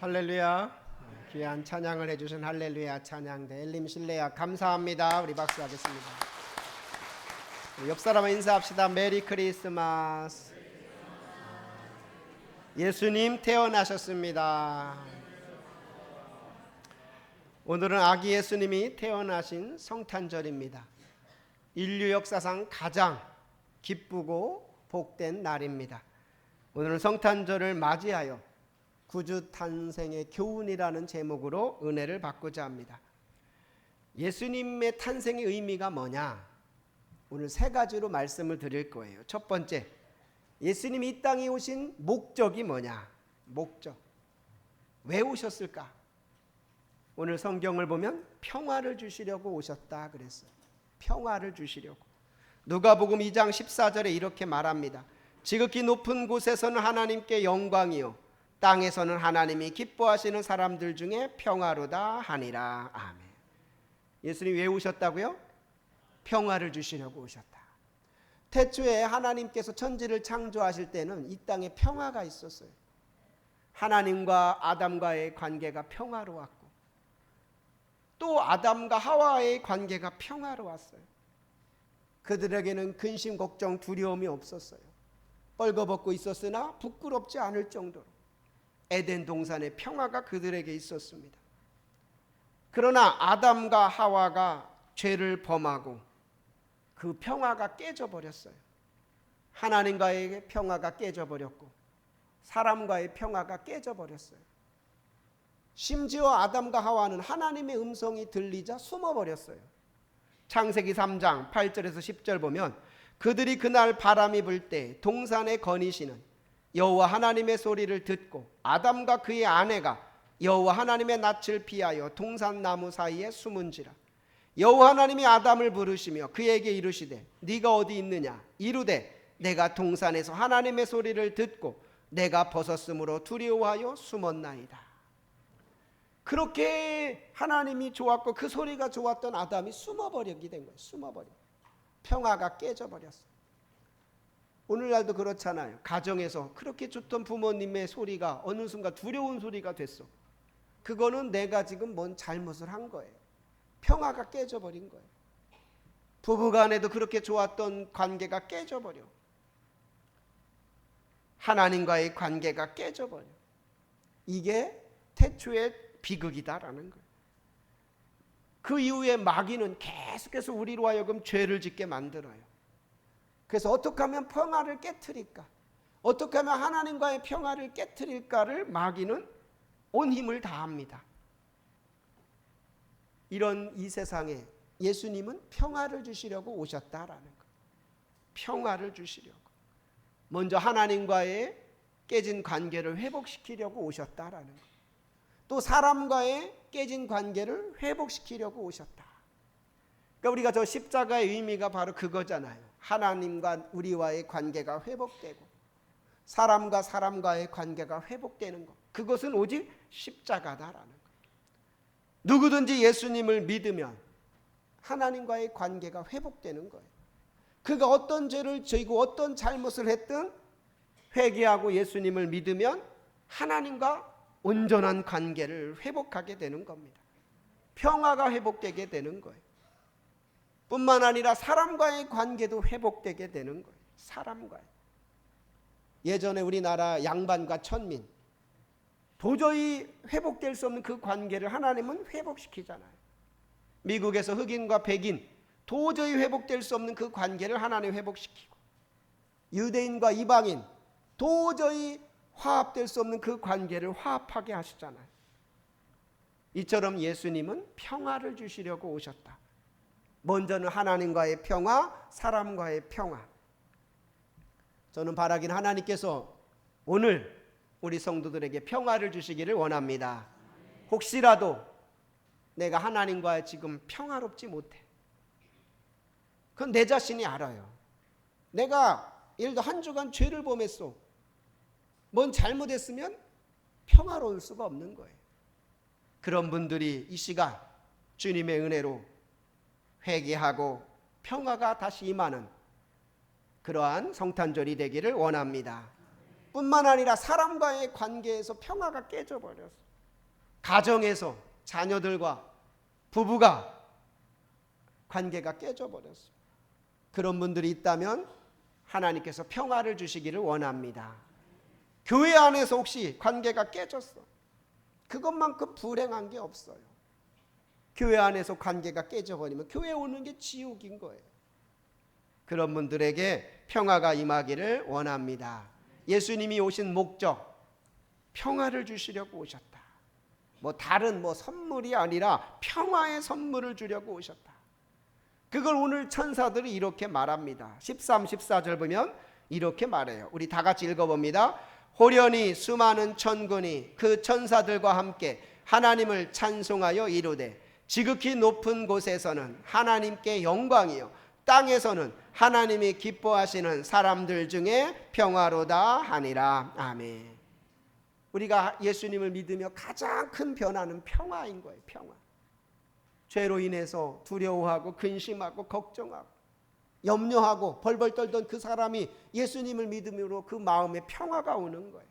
할렐루야. 귀한 찬양을 해주신 할렐루야 찬양대 엘림 실내야 감사합니다. 우리 박수하겠습니다. 옆 사람과 인사합시다. 메리 크리스마스. 예수님 태어나셨습니다. 오늘은 아기 예수님이 태어나신 성탄절입니다. 인류 역사상 가장 기쁘고 복된 날입니다. 오늘은 성탄절을 맞이하여 구주 탄생의 교훈이라는 제목으로 은혜를 받고자 합니다. 예수님의 탄생의 의미가 뭐냐? 오늘 세 가지로 말씀을 드릴 거예요. 첫 번째, 예수님이 이 땅에 오신 목적이 뭐냐? 목적. 왜 오셨을까? 오늘 성경을 보면 평화를 주시려고 오셨다 그랬어요. 평화를 주시려고. 누가복음 2장 14절에 이렇게 말합니다. 지극히 높은 곳에서는 하나님께 영광이요 땅에서는 하나님이 기뻐하시는 사람들 중에 평화로다 하니라. 아멘. 예수님이 왜 오셨다고요? 평화를 주시려고 오셨다. 태초에 하나님께서 천지를 창조하실 때는 이 땅에 평화가 있었어요. 하나님과 아담과의 관계가 평화로웠고 또 아담과 하와의 관계가 평화로웠어요. 그들에게는 근심, 걱정, 두려움이 없었어요. 뻘거벗고 있었으나 부끄럽지 않을 정도로 에덴 동산의 평화가 그들에게 있었습니다. 그러나 아담과 하와가 죄를 범하고 그 평화가 깨져버렸어요. 하나님과의 평화가 깨져버렸고 사람과의 평화가 깨져버렸어요. 심지어 아담과 하와는 하나님의 음성이 들리자 숨어버렸어요. 창세기 3장 8절에서 10절 보면 그들이 그날 바람이 불 때 동산에 거니시는 여호와 하나님의 소리를 듣고 아담과 그의 아내가 여호와 하나님의 낯을 피하여 동산나무 사이에 숨은지라. 여호와 하나님이 아담을 부르시며 그에게 이르시되 네가 어디 있느냐? 이르되 내가 동산에서 하나님의 소리를 듣고 내가 벗었으므로 두려워하여 숨었나이다. 그렇게 하나님이 좋았고 그 소리가 좋았던 아담이 숨어버리게 된 거예요. 숨어버려. 평화가 깨져버렸어요. 오늘날도 그렇잖아요. 가정에서 그렇게 좋던 부모님의 소리가 어느 순간 두려운 소리가 됐어. 그거는 내가 지금 뭔 잘못을 한 거예요. 평화가 깨져버린 거예요. 부부간에도 그렇게 좋았던 관계가 깨져버려. 하나님과의 관계가 깨져버려. 이게 태초의 비극이다라는 거예요. 그 이후에 마귀는 계속해서 우리로 하여금 죄를 짓게 만들어요. 그래서 어떻게 하면 평화를 깨트릴까? 어떻게 하면 하나님과의 평화를 깨트릴까를 마귀는 온 힘을 다합니다. 이런 이 세상에 예수님은 평화를 주시려고 오셨다라는 거예요. 평화를 주시려고. 먼저 하나님과의 깨진 관계를 회복시키려고 오셨다라는 거예요. 또 사람과의 깨진 관계를 회복시키려고 오셨다. 그러니까 우리가 저 십자가의 의미가 바로 그거잖아요. 하나님과 우리와의 관계가 회복되고 사람과 사람과의 관계가 회복되는 것. 그것은 오직 십자가다라는 거예요. 누구든지 예수님을 믿으면 하나님과의 관계가 회복되는 거예요. 그가 어떤 죄를 지고 어떤 잘못을 했든 회개하고 예수님을 믿으면 하나님과 온전한 관계를 회복하게 되는 겁니다. 평화가 회복되게 되는 거예요. 뿐만 아니라 사람과의 관계도 회복되게 되는 거예요. 사람과의. 예전에 우리나라 양반과 천민 도저히 회복될 수 없는 그 관계를 하나님은 회복시키잖아요. 미국에서 흑인과 백인 도저히 회복될 수 없는 그 관계를 하나님 회복시키고 유대인과 이방인 도저히 화합될 수 없는 그 관계를 화합하게 하시잖아요. 이처럼 예수님은 평화를 주시려고 오셨다. 먼저는 하나님과의 평화, 사람과의 평화. 저는 바라기는 하나님께서 오늘 우리 성도들에게 평화를 주시기를 원합니다. 혹시라도 내가 하나님과 지금 평화롭지 못해. 그건 내 자신이 알아요. 내가 예를 들어 한 주간 죄를 범했어. 뭔 잘못했으면 평화로울 수가 없는 거예요. 그런 분들이 이 시간 주님의 은혜로 회개하고 평화가 다시 임하는 그러한 성탄절이 되기를 원합니다. 뿐만 아니라 사람과의 관계에서 평화가 깨져버렸어. 가정에서 자녀들과 부부가 관계가 깨져버렸어요. 그런 분들이 있다면 하나님께서 평화를 주시기를 원합니다. 교회 안에서 혹시 관계가 깨졌어. 그것만큼 불행한 게 없어요. 교회 안에서 관계가 깨져버리면 교회 오는 게 지옥인 거예요. 그런 분들에게 평화가 임하기를 원합니다. 예수님이 오신 목적, 평화를 주시려고 오셨다. 다른 선물이 아니라 평화의 선물을 주려고 오셨다. 그걸 오늘 천사들이 이렇게 말합니다. 13, 14절 보면 이렇게 말해요. 우리 다 같이 읽어봅니다. 호련히 수많은 천군이 그 천사들과 함께 하나님을 찬송하여 이르되 지극히 높은 곳에서는 하나님께 영광이요 땅에서는 하나님이 기뻐하시는 사람들 중에 평화로다 하니라. 아멘. 우리가 예수님을 믿으며 가장 큰 변화는 평화인 거예요. 평화. 죄로 인해서 두려워하고 근심하고 걱정하고 염려하고 벌벌 떨던 그 사람이 예수님을 믿음으로 그 마음에 평화가 오는 거예요.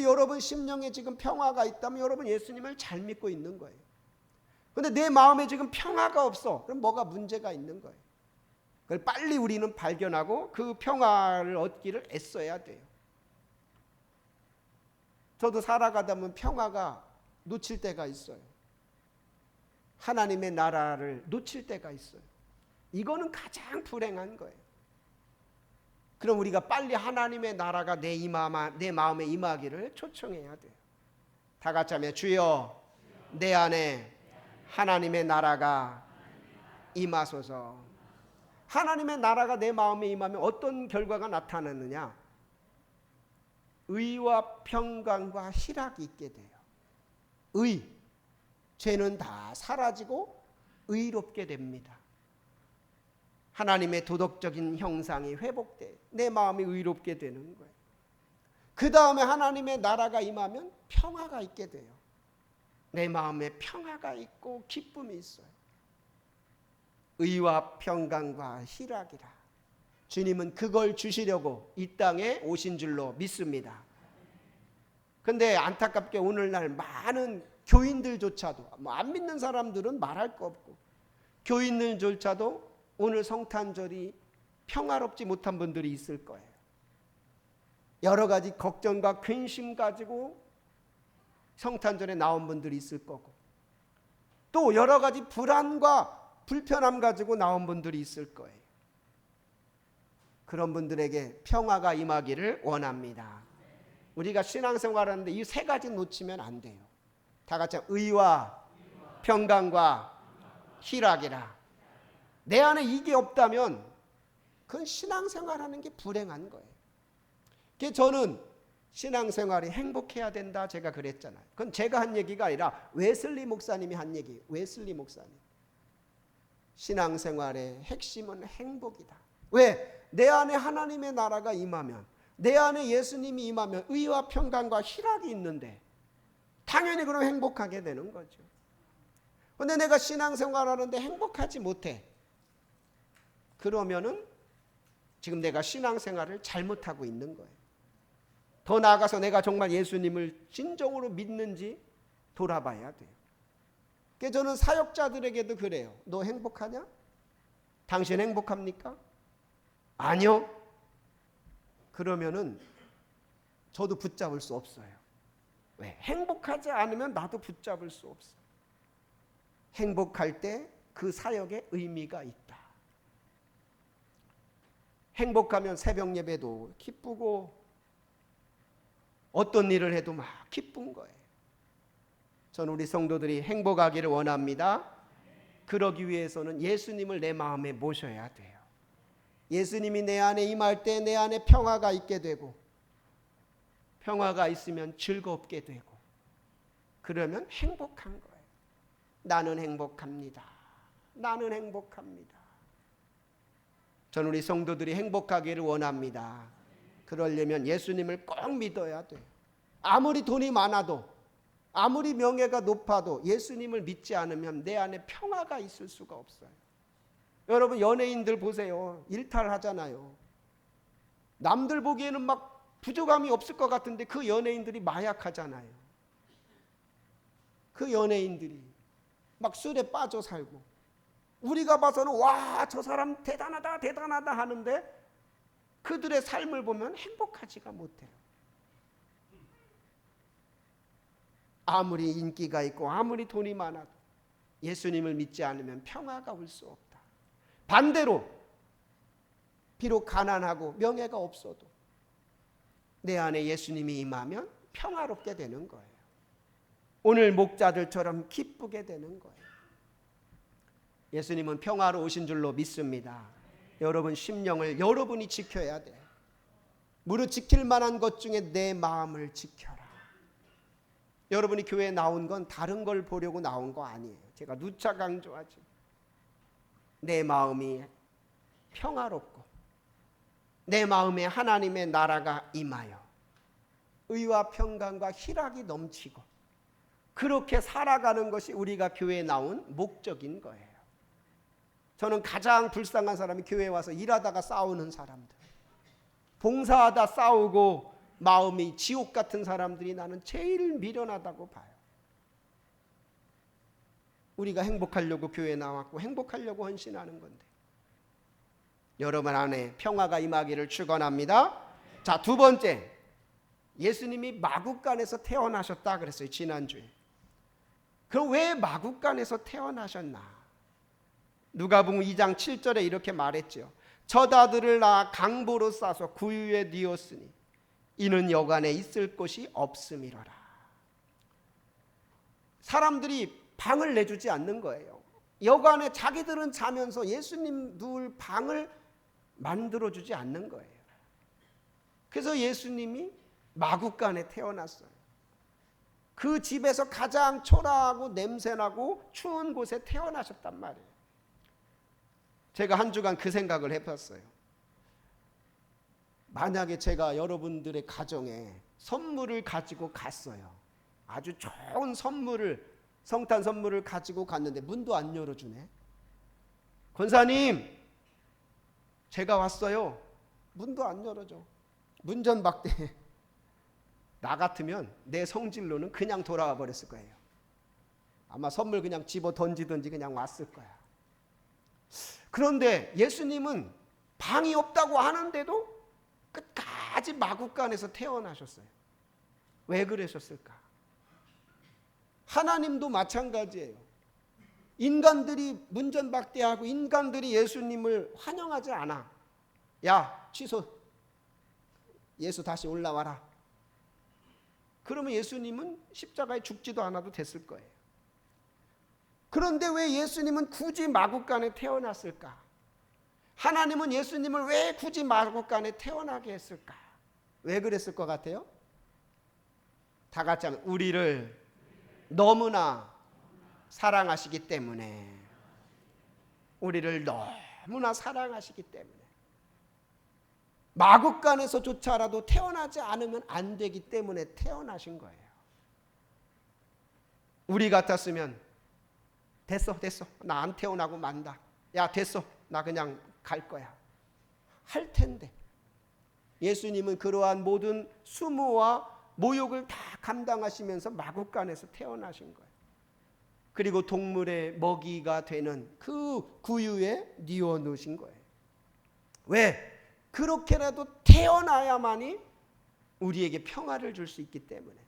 여러분 심령에 지금 평화가 있다면 여러분 예수님을 잘 믿고 있는 거예요. 그런데 내 마음에 지금 평화가 없어. 그럼 뭐가 문제가 있는 거예요. 그걸 빨리 우리는 발견하고 그 평화를 얻기를 애써야 돼요. 저도 살아가다 보면 평화가 놓칠 때가 있어요. 하나님의 나라를 놓칠 때가 있어요. 이거는 가장 불행한 거예요. 그럼 우리가 빨리 하나님의 나라가 내 마음에 임하기를 초청해야 돼요. 다 같이 하면 주여 내 안에 하나님의 나라가 임하소서. 하나님의 나라가 내 마음에 임하면 어떤 결과가 나타나느냐? 의와 평강과 희락이 있게 돼요. 의, 죄는 다 사라지고 의롭게 됩니다. 하나님의 도덕적인 형상이 회복돼 내 마음이 의롭게 되는 거예요. 그 다음에 하나님의 나라가 임하면 평화가 있게 돼요. 내 마음에 평화가 있고 기쁨이 있어요. 의와 평강과 희락이라. 주님은 그걸 주시려고 이 땅에 오신 줄로 믿습니다. 그런데 안타깝게 오늘날 많은 교인들조차도 안 믿는 사람들은 말할 거 없고 교인들조차도 오늘 성탄절이 평화롭지 못한 분들이 있을 거예요. 여러 가지 걱정과 근심 가지고 성탄절에 나온 분들이 있을 거고 또 여러 가지 불안과 불편함 가지고 나온 분들이 있을 거예요. 그런 분들에게 평화가 임하기를 원합니다. 우리가 신앙생활하는데 이 세 가지 놓치면 안 돼요. 다 같이 의와 평강과 희락이라. 내 안에 이게 없다면 그건 신앙생활하는 게 불행한 거예요. 그래서 저는 신앙생활이 행복해야 된다 제가 그랬잖아요. 그건 제가 한 얘기가 아니라 웨슬리 목사님이 한 얘기예요. 웨슬리 목사님. 신앙생활의 핵심은 행복이다. 왜? 내 안에 하나님의 나라가 임하면 내 안에 예수님이 임하면 의와 평강과 희락이 있는데 당연히 그럼 행복하게 되는 거죠. 그런데 내가 신앙생활하는데 행복하지 못해. 그러면은 지금 내가 신앙생활을 잘못하고 있는 거예요. 더 나아가서 내가 정말 예수님을 진정으로 믿는지 돌아봐야 돼요. 그래서 저는 사역자들에게도 그래요. 너 행복하냐? 당신 행복합니까? 아니요. 그러면은 저도 붙잡을 수 없어요. 왜? 행복하지 않으면 나도 붙잡을 수 없어. 행복할 때 그 사역에 의미가 있다. 행복하면 새벽 예배도 기쁘고 어떤 일을 해도 막 기쁜 거예요. 저는 우리 성도들이 행복하기를 원합니다. 그러기 위해서는 예수님을 내 마음에 모셔야 돼요. 예수님이 내 안에 임할 때 내 안에 평화가 있게 되고 평화가 있으면 즐겁게 되고 그러면 행복한 거예요. 나는 행복합니다. 나는 행복합니다. 저는 우리 성도들이 행복하기를 원합니다. 그러려면 예수님을 꼭 믿어야 돼요. 아무리 돈이 많아도 아무리 명예가 높아도 예수님을 믿지 않으면 내 안에 평화가 있을 수가 없어요. 여러분 연예인들 보세요. 일탈하잖아요. 남들 보기에는 막 부족함이 없을 것 같은데 그 연예인들이 마약하잖아요. 그 연예인들이 막 술에 빠져 살고, 우리가 봐서는 와, 저 사람 대단하다 대단하다 하는데 그들의 삶을 보면 행복하지가 못해요. 아무리 인기가 있고 아무리 돈이 많아도 예수님을 믿지 않으면 평화가 올 수 없다. 반대로 비록 가난하고 명예가 없어도 내 안에 예수님이 임하면 평화롭게 되는 거예요. 오늘 목자들처럼 기쁘게 되는 거예요. 예수님은 평화로 오신 줄로 믿습니다. 여러분 심령을 여러분이 지켜야 돼. 무릇 지킬 만한 것 중에 내 마음을 지켜라. 여러분이 교회에 나온 건 다른 걸 보려고 나온 거 아니에요. 제가 누차 강조하지. 내 마음이 평화롭고 내 마음에 하나님의 나라가 임하여 의와 평강과 희락이 넘치고 그렇게 살아가는 것이 우리가 교회에 나온 목적인 거예요. 저는 가장 불쌍한 사람이 교회에 와서 일하다가 싸우는 사람들, 봉사하다 싸우고 마음이 지옥 같은 사람들이 나는 제일 미련하다고 봐요. 우리가 행복하려고 교회에 나왔고 행복하려고 헌신하는 건데 여러분 안에 평화가 임하기를 축원합니다. 자, 두 번째, 예수님이 마국간에서 태어나셨다 그랬어요, 지난주에. 그럼 왜 마국간에서 태어나셨나? 누가복음 2장 7절에 이렇게 말했죠. 젖아들을 낳아 강보로 싸서 구유에 뉘었으니 이는 여관에 있을 곳이 없음이로라. 사람들이 방을 내주지 않는 거예요. 여관에 자기들은 자면서 예수님 누울 방을 만들어주지 않는 거예요. 그래서 예수님이 마국간에 태어났어요. 그 집에서 가장 초라하고 냄새나고 추운 곳에 태어나셨단 말이에요. 제가 한 주간 그 생각을 해봤어요. 만약에 제가 여러분들의 가정에 선물을 가지고 갔어요. 아주 좋은 선물을, 성탄 선물을 가지고 갔는데 문도 안 열어주네. 권사님, 제가 왔어요. 문도 안 열어줘. 문전박대. 나 같으면 내 성질로는 그냥 돌아와 버렸을 거예요. 아마 선물 그냥 집어 던지든지 그냥 왔을 거야. 그런데 예수님은 방이 없다고 하는데도 끝까지 마국간에서 태어나셨어요. 왜 그러셨을까? 하나님도 마찬가지예요. 인간들이 문전박대하고 인간들이 예수님을 환영하지 않아. 야, 취소. 예수 다시 올라와라. 그러면 예수님은 십자가에 죽지도 않아도 됐을 거예요. 그런데 왜 예수님은 굳이 마국간에 태어났을까? 하나님은 예수님을 왜 굳이 마국간에 태어나게 했을까? 왜 그랬을 것 같아요? 다 같이 하면 우리를 너무나 사랑하시기 때문에, 우리를 너무나 사랑하시기 때문에 마국간에서조차라도 태어나지 않으면 안 되기 때문에 태어나신 거예요. 우리 같았으면 됐어 나 안 태어나고 만다. 야 됐어 나 그냥 갈 거야 할 텐데, 예수님은 그러한 모든 수모와 모욕을 다 감당하시면서 마국간에서 태어나신 거예요. 그리고 동물의 먹이가 되는 그 구유에 뉘어 놓으신 거예요. 왜? 그렇게라도 태어나야만이 우리에게 평화를 줄 수 있기 때문에,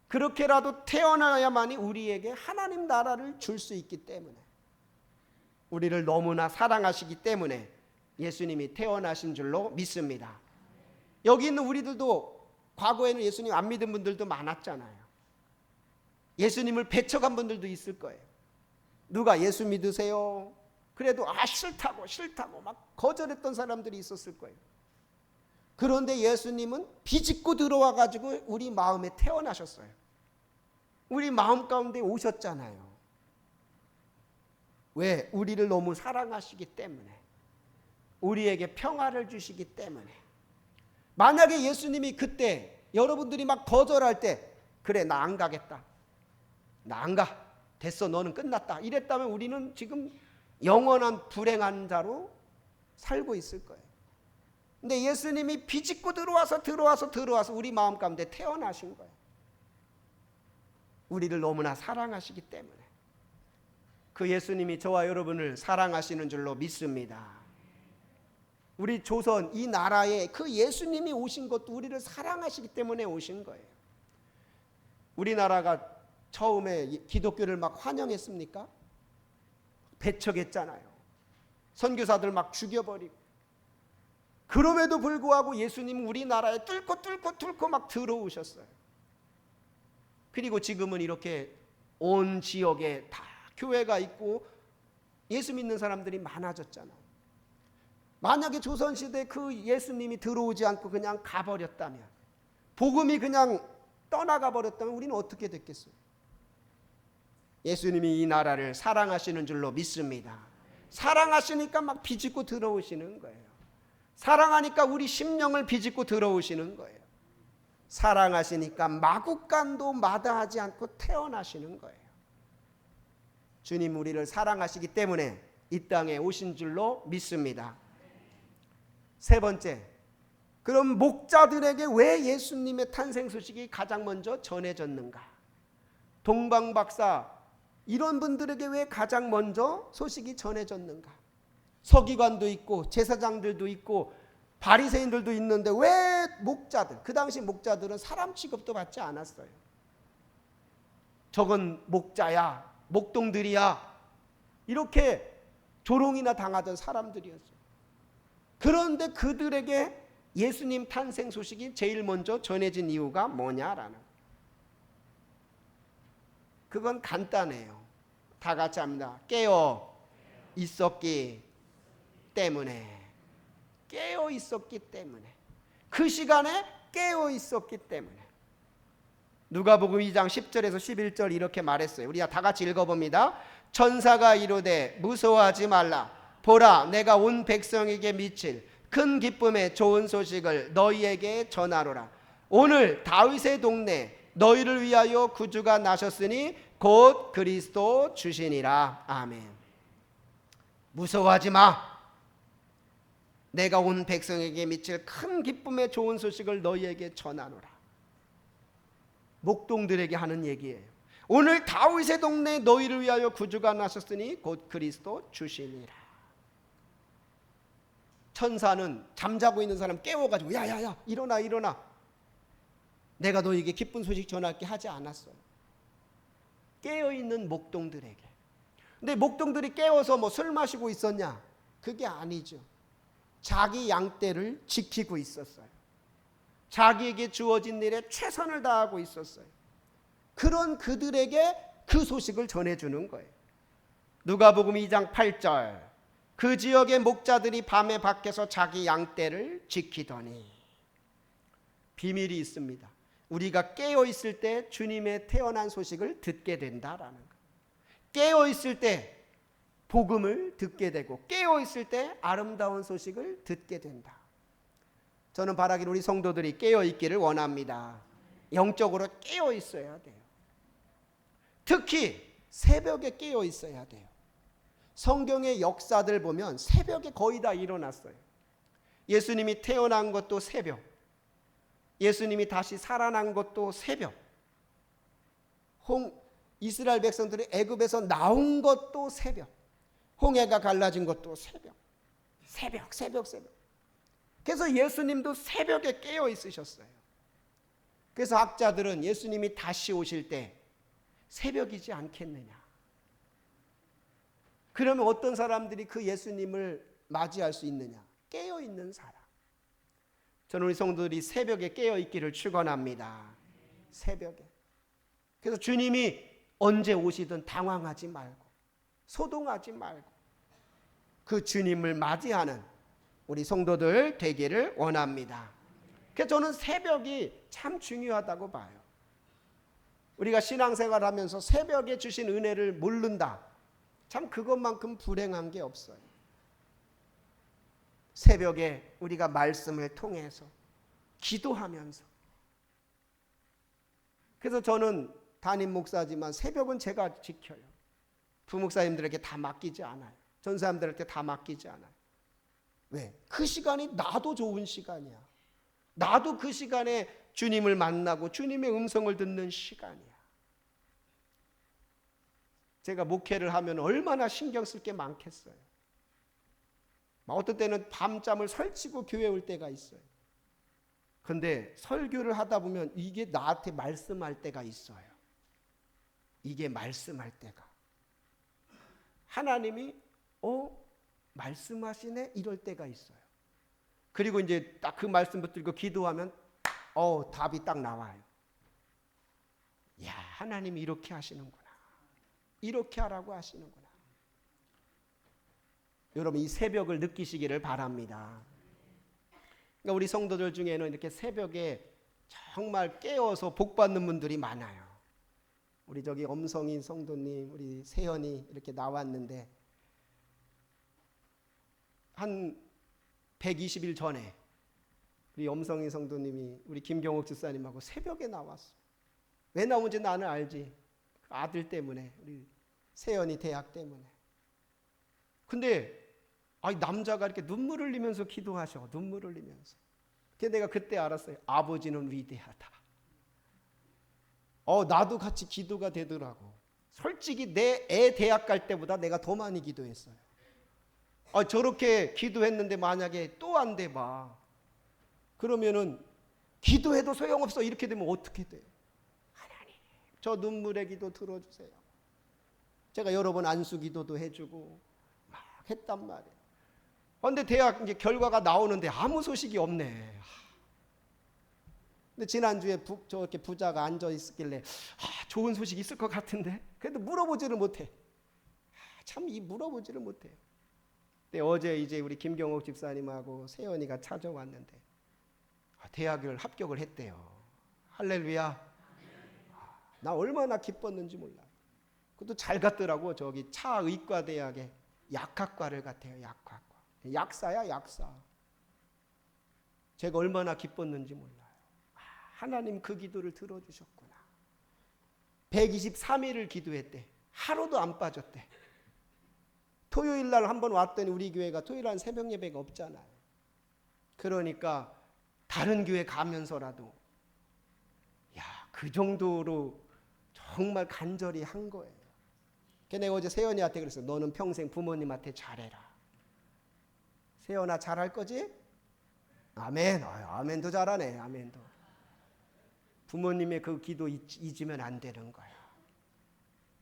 그렇게라도 태어나야만이 우리에게 하나님 나라를 줄 수 있기 때문에, 우리를 너무나 사랑하시기 때문에 예수님이 태어나신 줄로 믿습니다. 여기 있는 우리들도 과거에는 예수님 안 믿은 분들도 많았잖아요. 예수님을 배척한 분들도 있을 거예요. 누가 예수 믿으세요? 그래도 싫다고 막 거절했던 사람들이 있었을 거예요. 그런데 예수님은 비집고 들어와 가지고 우리 마음에 태어나셨어요. 우리 마음 가운데 오셨잖아요. 왜? 우리를 너무 사랑하시기 때문에, 우리에게 평화를 주시기 때문에. 만약에 예수님이 그때 여러분들이 막 거절할 때 그래 나 안 가겠다, 나 안 가, 됐어 너는 끝났다 이랬다면 우리는 지금 영원한 불행한 자로 살고 있을 거예요. 근데 예수님이 비집고 들어와서 우리 마음 가운데 태어나신 거예요. 우리를 너무나 사랑하시기 때문에 그 예수님이 저와 여러분을 사랑하시는 줄로 믿습니다. 우리 조선 이 나라에 그 예수님이 오신 것도 우리를 사랑하시기 때문에 오신 거예요. 우리나라가 처음에 기독교를 막 환영했습니까? 배척했잖아요. 선교사들 막 죽여버리고. 그럼에도 불구하고 예수님은 우리나라에 뚫고 막 들어오셨어요. 그리고 지금은 이렇게 온 지역에 다 교회가 있고 예수 믿는 사람들이 많아졌잖아요. 만약에 조선시대에 그 예수님이 들어오지 않고 그냥 가버렸다면, 복음이 그냥 떠나가 버렸다면 우리는 어떻게 됐겠어요? 예수님이 이 나라를 사랑하시는 줄로 믿습니다. 사랑하시니까 막 비집고 들어오시는 거예요. 사랑하니까 우리 심령을 비집고 들어오시는 거예요. 사랑하시니까 마구간도 마다하지 않고 태어나시는 거예요. 주님 우리를 사랑하시기 때문에 이 땅에 오신 줄로 믿습니다. 세 번째, 그럼 목자들에게 왜 예수님의 탄생 소식이 가장 먼저 전해졌는가? 동방박사 이런 분들에게 왜 가장 먼저 소식이 전해졌는가? 서기관도 있고 제사장들도 있고 바리새인들도 있는데 왜 목자들, 그 당시 목자들은 사람 취급도 받지 않았어요. 저건 목자야, 목동들이야, 이렇게 조롱이나 당하던 사람들이었어요. 그런데 그들에게 예수님 탄생 소식이 제일 먼저 전해진 이유가 뭐냐라는, 그건 간단해요. 다 같이 합니다. 깨어 있었기 때문에. 깨어 있었기 때문에. 그 시간에 깨어 있었기 때문에. 누가복음 2장 10절에서 11절 이렇게 말했어요. 우리 다 같이 읽어봅니다. 천사가 이르되 무서워하지 말라. 보라, 내가 온 백성에게 미칠 큰 기쁨의 좋은 소식을 너희에게 전하노라. 오늘 다윗의 동네 너희를 위하여 구주가 나셨으니 곧 그리스도 주시니라. 아멘. 무서워하지 마. 내가 온 백성에게 미칠 큰 기쁨의 좋은 소식을 너희에게 전하노라. 목동들에게 하는 얘기예요. 오늘 다윗의 동네 너희를 위하여 구주가 나셨으니 곧 그리스도 주시니라. 천사는 잠자고 있는 사람 깨워가지고 야야야 일어나 내가 너에게 기쁜 소식 전할게 하지 않았어요. 깨어있는 목동들에게. 근데 목동들이 깨워서 뭐 술 마시고 있었냐? 그게 아니죠. 자기 양떼를 지키고 있었어요. 자기에게 주어진 일에 최선을 다하고 있었어요. 그런 그들에게 그 소식을 전해주는 거예요. 누가복음 2장 8절, 그 지역의 목자들이 밤에 밖에서 자기 양떼를 지키더니. 비밀이 있습니다. 우리가 깨어있을 때 주님의 태어난 소식을 듣게 된다라는 거예요. 깨어있을 때 복음을 듣게 되고 깨어있을 때 아름다운 소식을 듣게 된다. 저는 바라기를 우리 성도들이 깨어있기를 원합니다. 영적으로 깨어있어야 돼요. 특히 새벽에 깨어있어야 돼요. 성경의 역사들 보면 새벽에 거의 다 일어났어요. 예수님이 태어난 것도 새벽, 예수님이 다시 살아난 것도 새벽, 이스라엘 백성들이 애굽에서 나온 것도 새벽, 홍해가 갈라진 것도 새벽. 그래서 예수님도 새벽에 깨어 있으셨어요. 그래서 학자들은 예수님이 다시 오실 때 새벽이지 않겠느냐. 그러면 어떤 사람들이 그 예수님을 맞이할 수 있느냐? 깨어 있는 사람. 저는 우리 성도들이 새벽에 깨어 있기를 축원합니다. 새벽에. 그래서 주님이 언제 오시든 당황하지 말고 소동하지 말고 그 주님을 맞이하는 우리 성도들 되기를 원합니다. 그래서 저는 새벽이 참 중요하다고 봐요. 우리가 신앙생활하면서 새벽에 주신 은혜를 모른다. 참 그것만큼 불행한 게 없어요. 새벽에 우리가 말씀을 통해서 기도하면서. 그래서 저는 담임 목사지만 새벽은 제가 지켜요. 부목사님들에게 다 맡기지 않아요. 전사님들한테 다 맡기지 않아요. 왜? 그 시간이 나도 좋은 시간이야. 나도 그 시간에 주님을 만나고 주님의 음성을 듣는 시간이야. 제가 목회를 하면 얼마나 신경 쓸 게 많겠어요. 어떤 때는 밤잠을 설치고 교회 올 때가 있어요. 근데 설교를 하다 보면 이게 나한테 말씀할 때가 있어요. 이게 말씀할 때가. 하나님이 말씀하시네 이럴 때가 있어요. 그리고 이제 딱 그 말씀 붙들고 기도하면 답이 딱 나와요. 야, 하나님이 이렇게 하시는구나. 이렇게 하라고 하시는구나. 여러분 이 새벽을 느끼시기를 바랍니다. 그러니까 우리 성도들 중에는 이렇게 새벽에 정말 깨어서 복 받는 분들이 많아요. 우리 저기 엄성인 성도님, 우리 세연이 이렇게 나왔는데 한 120일 전에 우리 엄성인 성도님이 우리 김경옥 집사님하고 새벽에 나왔어. 왜 나온지 나는 알지. 아들 때문에, 우리 세연이 대학 때문에. 근데 남자가 이렇게 눈물 흘리면서 기도하셔. 눈물 흘리면서. 그래서 내가 그때 알았어요. 아버지는 위대하다. 나도 같이 기도가 되더라고. 솔직히 내 애 대학 갈 때보다 내가 더 많이 기도했어요. 저렇게 기도했는데 만약에 또 안 돼 봐. 그러면은 기도해도 소용없어. 이렇게 되면 어떻게 돼요? 하나님, 저 눈물의 기도 들어주세요. 제가 여러 번 안수 기도도 해주고 막 했단 말이에요. 근데 대학 이제 결과가 나오는데 아무 소식이 없네. 근데 지난주에 저렇게 부자가 앉아 있었길래 좋은 소식 있을 것 같은데 그래도 물어보지를 못해. 참 물어보지를 못해요. 근데 어제 이제 우리 김경옥 집사님하고 세연이가 찾아왔는데 대학을 합격을 했대요. 할렐루야. 나 얼마나 기뻤는지 몰라요. 그것도 잘 갔더라고. 저기 차의과대학에 약학과를 갔대요. 약학과. 약사야 약사. 제가 얼마나 기뻤는지 몰라요. 하나님 그 기도를 들어주셨구나. 123일을 기도했대. 하루도 안 빠졌대. 토요일 날 한번 왔더니 우리 교회가 토요일 날 새벽 예배가 없잖아요. 그러니까 다른 교회 가면서라도 그 정도로 정말 간절히 한 거예요. 내가 어제 세연이한테 그랬어요. 너는 평생 부모님한테 잘해라. 세연아 잘할 거지? 아멘. 아멘도 잘하네. 아멘도. 부모님의 그 기도 잊으면 안 되는 거야.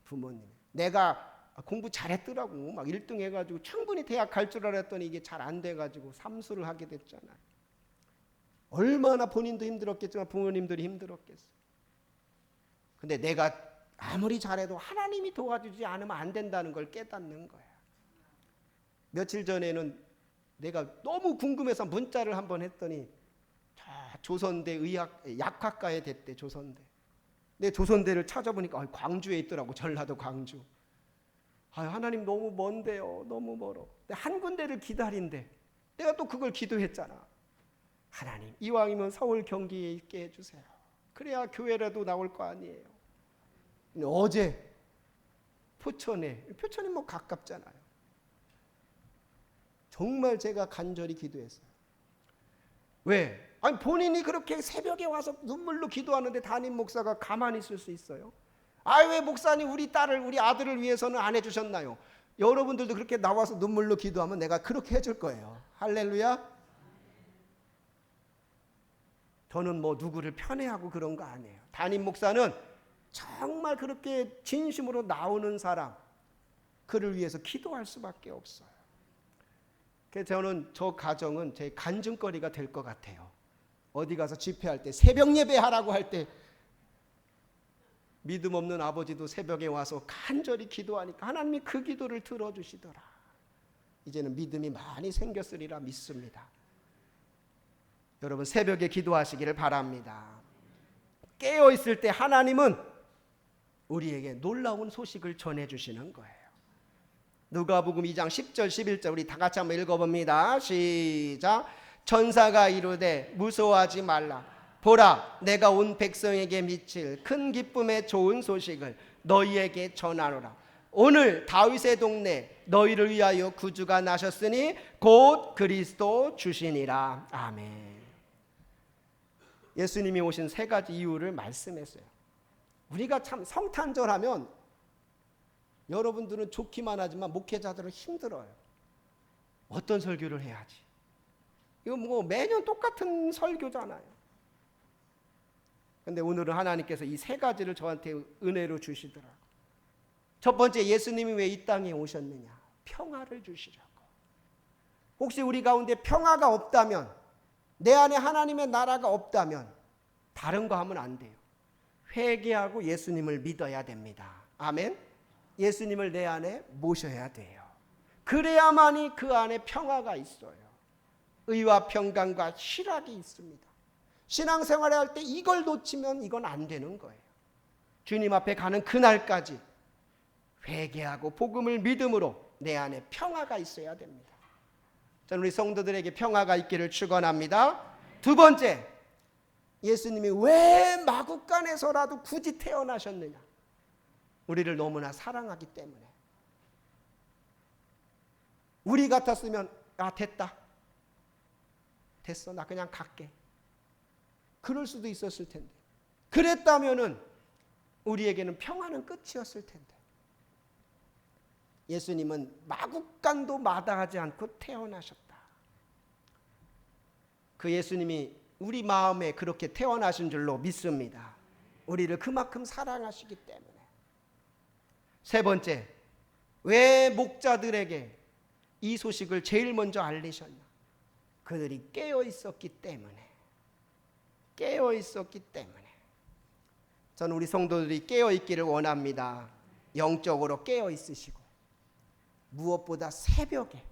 부모님. 내가 공부 잘했더라고. 막 1등 해가지고 충분히 대학 갈 줄 알았더니 이게 잘 안 돼가지고 삼수를 하게 됐잖아요. 얼마나 본인도 힘들었겠지만 부모님들이 힘들었겠어. 근데 내가 아무리 잘해도 하나님이 도와주지 않으면 안 된다는 걸 깨닫는 거야. 며칠 전에는 내가 너무 궁금해서 문자를 한번 했더니 조선대 약학과에 됐대. 조선대. 근데 조선대를 찾아보니까 광주에 있더라고. 전라도 광주. 하나님 너무 먼데요. 너무 멀어. 한 군데를 기다린대. 내가 또 그걸 기도했잖아. 하나님 이왕이면 서울 경기에 있게 해주세요. 그래야 교회라도 나올 거 아니에요. 근데 어제 표천이 뭐 가깝잖아요. 정말 제가 간절히 기도했어요. 왜? 본인이 그렇게 새벽에 와서 눈물로 기도하는데 담임 목사가 가만히 있을 수 있어요? 왜 목사님 우리 아들을 위해서는 안 해주셨나요? 여러분들도 그렇게 나와서 눈물로 기도하면 내가 그렇게 해줄 거예요. 할렐루야. 저는 뭐 누구를 편애하고 그런 거 아니에요. 담임 목사는 정말 그렇게 진심으로 나오는 사람, 그를 위해서 기도할 수밖에 없어요. 그래서 저는 저 가정은 제 간증거리가 될 것 같아요. 어디 가서 집회할 때 새벽 예배하라고 할 때 믿음 없는 아버지도 새벽에 와서 간절히 기도하니까 하나님이 그 기도를 들어주시더라. 이제는 믿음이 많이 생겼으리라 믿습니다. 여러분 새벽에 기도하시기를 바랍니다. 깨어있을 때 하나님은 우리에게 놀라운 소식을 전해주시는 거예요. 누가복음 2장 10절 11절 우리 다 같이 한번 읽어봅니다. 시작. 천사가 이르되 무서워하지 말라. 보라 내가 온 백성에게 미칠 큰 기쁨의 좋은 소식을 너희에게 전하노라. 오늘 다윗의 동네 너희를 위하여 구주가 나셨으니 곧 그리스도 주시니라. 아멘. 예수님이 오신 세 가지 이유를 말씀했어요. 우리가 참 성탄절하면 여러분들은 좋기만 하지만 목회자들은 힘들어요. 어떤 설교를 해야지? 이거 뭐 매년 똑같은 설교잖아요. 근데 오늘은 하나님께서 이 세 가지를 저한테 은혜로 주시더라고요. 첫 번째, 예수님이 왜 이 땅에 오셨느냐? 평화를 주시려고. 혹시 우리 가운데 평화가 없다면, 내 안에 하나님의 나라가 없다면 다른 거 하면 안 돼요. 회개하고 예수님을 믿어야 됩니다. 아멘. 예수님을 내 안에 모셔야 돼요. 그래야만이 그 안에 평화가 있어요. 의와 평강과 희락이 있습니다. 신앙생활을 할 때 이걸 놓치면 이건 안 되는 거예요. 주님 앞에 가는 그날까지 회개하고 복음을 믿음으로 내 안에 평화가 있어야 됩니다. 저는 우리 성도들에게 평화가 있기를 축원합니다. 두 번째, 예수님이 왜 마국간에서라도 굳이 태어나셨느냐? 우리를 너무나 사랑하기 때문에. 우리 같았으면 됐다, 됐어, 나 그냥 갈게, 그럴 수도 있었을 텐데, 그랬다면은 우리에게는 평화는 끝이었을 텐데, 예수님은 마국간도 마다하지 않고 태어나셨다. 그 예수님이 우리 마음에 그렇게 태어나신 줄로 믿습니다. 우리를 그만큼 사랑하시기 때문에. 세 번째, 왜 목자들에게 이 소식을 제일 먼저 알리셨나? 그들이 깨어 있었기 때문에. 깨어 있었기 때문에. 저는 우리 성도들이 깨어 있기를 원합니다. 영적으로 깨어 있으시고, 무엇보다 새벽에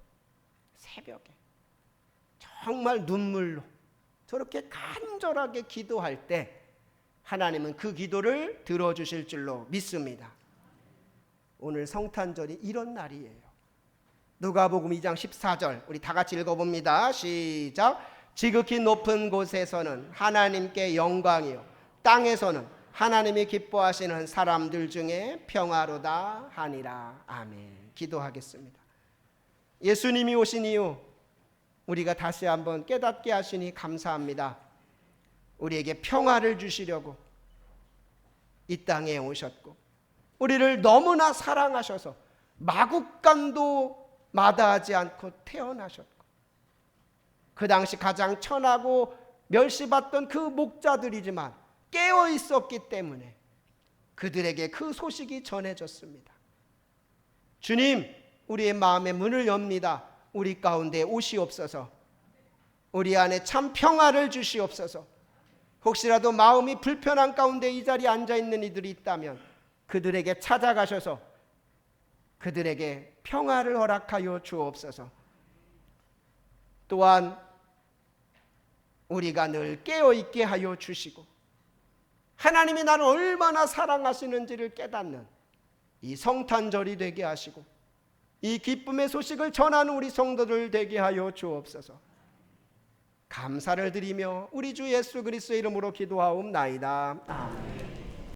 정말 눈물로 저렇게 간절하게 기도할 때 하나님은 그 기도를 들어주실 줄로 믿습니다. 오늘 성탄절이 이런 날이에요. 누가복음 2장 14절 우리 다 같이 읽어봅니다. 시작. 지극히 높은 곳에서는 하나님께 영광이요, 땅에서는 하나님이 기뻐하시는 사람들 중에 평화로다 하니라. 아멘. 기도하겠습니다. 예수님이 오신 이유 우리가 다시 한번 깨닫게 하시니 감사합니다. 우리에게 평화를 주시려고 이 땅에 오셨고, 우리를 너무나 사랑하셔서 마국간도 마다하지 않고 태어나셨고, 그 당시 가장 천하고 멸시받던 그 목자들이지만 깨어 있었기 때문에 그들에게 그 소식이 전해졌습니다. 주님, 우리의 마음의 문을 엽니다. 우리 가운데 오시옵소서. 우리 안에 참 평화를 주시옵소서. 혹시라도 마음이 불편한 가운데 이 자리에 앉아있는 이들이 있다면 그들에게 찾아가셔서 그들에게 평화를 허락하여 주옵소서. 또한 우리가 늘 깨어있게 하여 주시고, 하나님이 나를 얼마나 사랑하시는지를 깨닫는 이 성탄절이 되게 하시고, 이 기쁨의 소식을 전하는 우리 성도들 되게 하여 주옵소서. 감사를 드리며 우리 주 예수 그리스도의 이름으로 기도하옵나이다. 아멘.